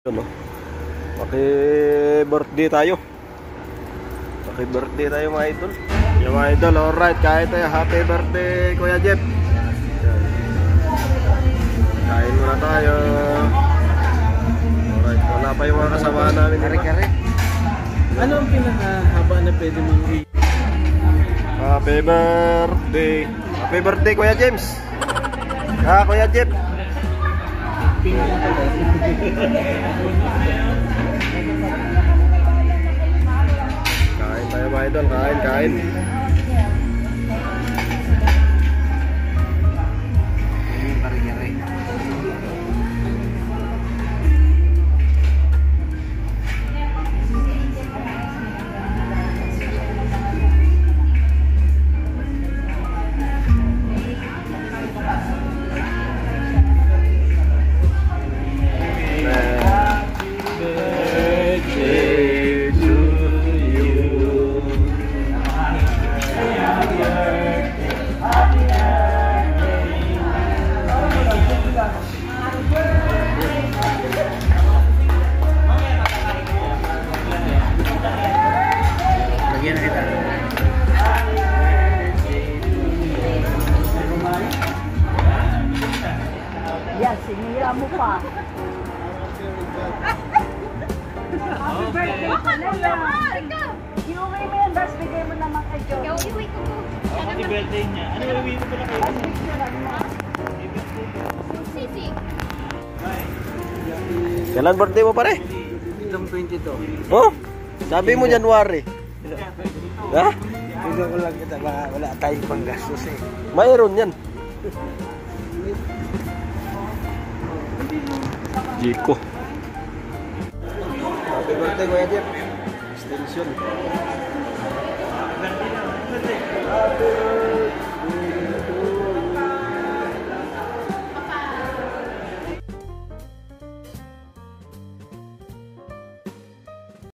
No? Paki-birthday tayo. Paki-birthday tayo mga idol. Yung mga idol, alright, kain tayo. Happy birthday, Kuya Jeff. Kain muna tayo. Alright, wala pa yung mga kasama namin. Kare-kare. Ano ang pinakahaba na pwede mong Happy birthday. Happy birthday, Kuya James. Kuya Jeff. Kain tayo mga idol, kain. kare-kare? Yan, sinira mo pa. Happy birthday pala yan. Iuwi mo yan, Bas. Bigay mo naman kay Joe. Ikaw, iuwi ko po. Happy birthday niya. Ano iuwi ko pala kayo? Bas, picturean mo. Sisi. Kailan birthday mo pare? Itong 22. Oh, sabi mo January. Ha? Bigyan ko lang kita, baka wala tayong panggastos eh. Mayroon yan. Jiko. Happy birthday, Kuya Jeff. Extension. Happy birthday.